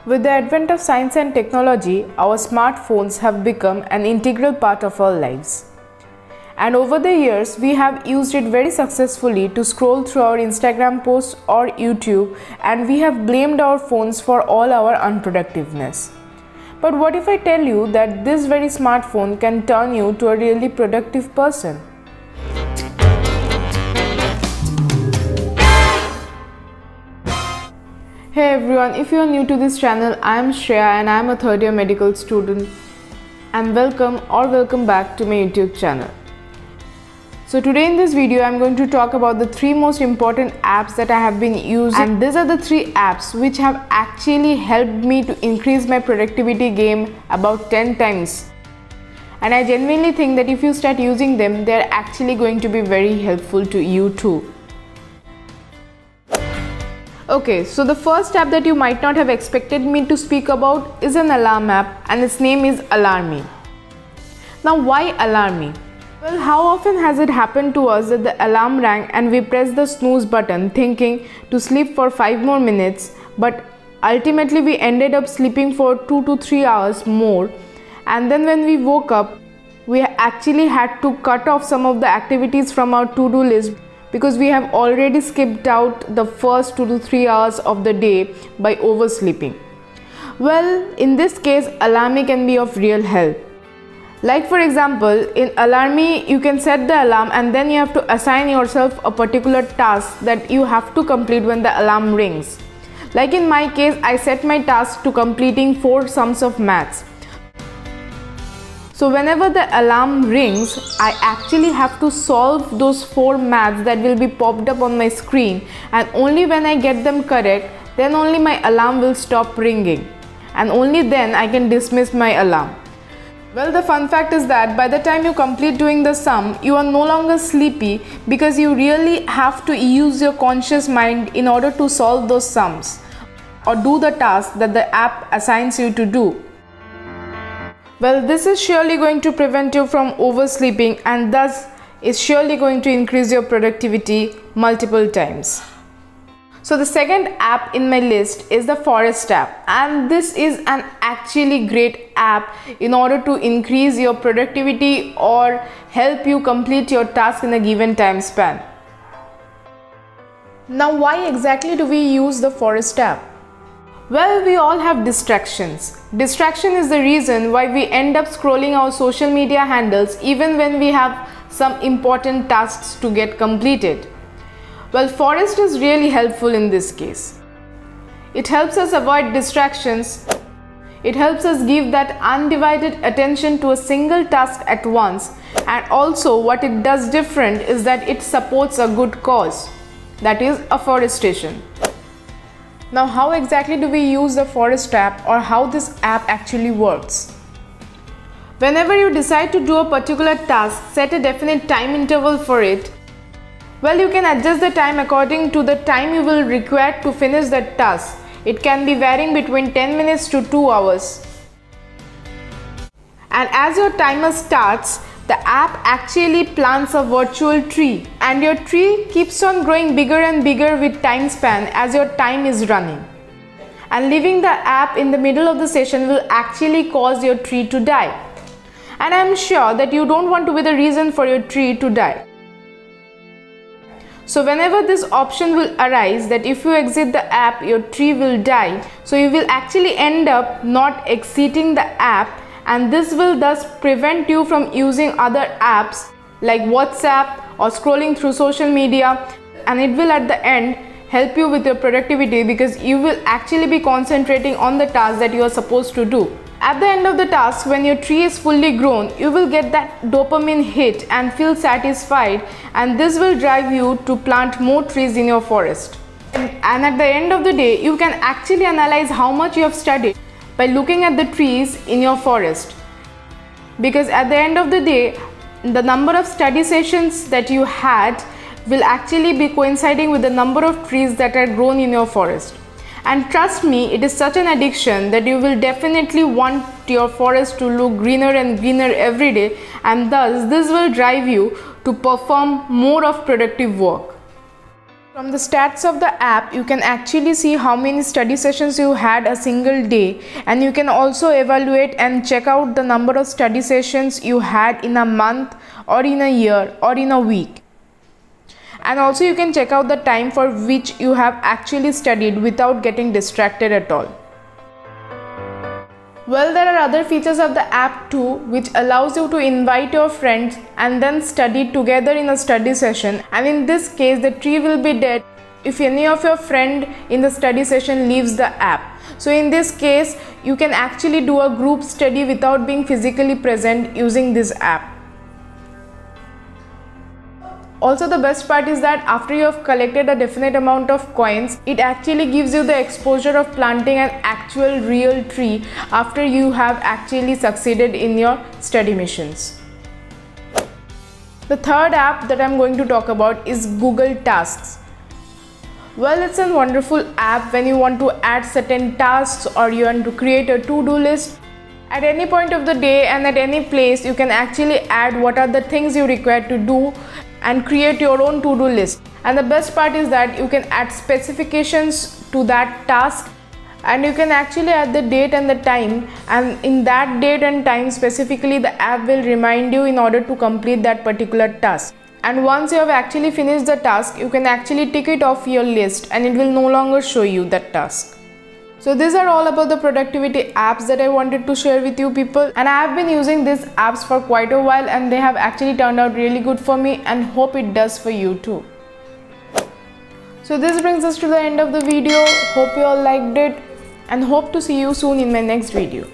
With the advent of science and technology, our smartphones have become an integral part of our lives. And over the years, we have used it very successfully to scroll through our Instagram posts or YouTube, and we have blamed our phones for all our unproductiveness. But what if I tell you that this very smartphone can turn you to a really productive person? Hey everyone, if you are new to this channel, I am Shreya and I am a third year medical student, and welcome back to my YouTube channel. So today in this video, I am going to talk about the 3 most important apps that I have been using, and these are the 3 apps which have actually helped me to increase my productivity game about 10 times. And I genuinely think that if you start using them, they are actually going to be very helpful to you too. Okay, so the first app that you might not have expected me to speak about is an alarm app, and its name is Alarmy. Now why Alarmy? Well, how often has it happened to us that the alarm rang and we pressed the snooze button thinking to sleep for 5 more minutes, but ultimately we ended up sleeping for 2 to 3 hours more, and then when we woke up, we actually had to cut off some of the activities from our to-do list because we have already skipped out the first 2 to 3 hours of the day by oversleeping. Well, in this case, Alarmy can be of real help. Like for example, in Alarmy, you can set the alarm and then you have to assign yourself a particular task that you have to complete when the alarm rings. Like in my case, I set my task to completing 4 sums of maths. So whenever the alarm rings, I actually have to solve those 4 maths that will be popped up on my screen, and only when I get them correct, then only my alarm will stop ringing, and only then I can dismiss my alarm. Well, the fun fact is that by the time you complete doing the sum, you are no longer sleepy because you really have to use your conscious mind in order to solve those sums or do the task that the app assigns you to do. Well, this is surely going to prevent you from oversleeping, and thus is surely going to increase your productivity multiple times. So the second app in my list is the Forest app, and this is an actually great app in order to increase your productivity or help you complete your task in a given time span. Now, why exactly do we use the Forest app? Well, we all have distractions. Distraction is the reason why we end up scrolling our social media handles even when we have some important tasks to get completed. Well, Forest is really helpful in this case. It helps us avoid distractions. It helps us give that undivided attention to a single task at once, and also what it does different is that it supports a good cause, that is afforestation. Now, how exactly do we use the Forest app, or how this app actually works? Whenever you decide to do a particular task, set a definite time interval for it. Well, you can adjust the time according to the time you will require to finish that task. It can be varying between 10 minutes to 2 hours. And as your timer starts, the app actually plants a virtual tree, and your tree keeps on growing bigger and bigger with time span as your time is running. And leaving the app in the middle of the session will actually cause your tree to die. And I am sure that you don't want to be the reason for your tree to die. So whenever this option will arise that if you exit the app, your tree will die, so you will actually end up not exiting the app, and this will thus prevent you from using other apps like WhatsApp or scrolling through social media, and it will at the end help you with your productivity because you will actually be concentrating on the task that you are supposed to do. At the end of the task, when your tree is fully grown, you will get that dopamine hit and feel satisfied, and this will drive you to plant more trees in your forest. And at the end of the day, you can actually analyze how much you have studied by looking at the trees in your forest, because at the end of the day, the number of study sessions that you had will actually be coinciding with the number of trees that are grown in your forest. And trust me, it is such an addiction that you will definitely want your forest to look greener and greener every day, and thus this will drive you to perform more of productive work. From the stats of the app, you can actually see how many study sessions you had a single day, and you can also evaluate and check out the number of study sessions you had in a month or in a year or in a week. And also you can check out the time for which you have actually studied without getting distracted at all. Well, there are other features of the app too, which allows you to invite your friends and then study together in a study session, and in this case the tree will be dead if any of your friend in the study session leaves the app. So in this case you can actually do a group study without being physically present using this app. Also, the best part is that after you have collected a definite amount of coins, it actually gives you the exposure of planting an actual real tree after you have actually succeeded in your study missions. The third app that I'm going to talk about is Google Tasks. Well, it's a wonderful app when you want to add certain tasks or you want to create a to-do list. At any point of the day and at any place, you can actually add what are the things you require to do and create your own to-do list. And the best part is that you can add specifications to that task, and you can actually add the date and the time, and in that date and time specifically the app will remind you in order to complete that particular task. And once you have actually finished the task, you can actually tick it off your list and it will no longer show you that task. So these are all about the productivity apps that I wanted to share with you people, and I have been using these apps for quite a while and they have actually turned out really good for me, and hope it does for you too. So this brings us to the end of the video. Hope you all liked it and hope to see you soon in my next video.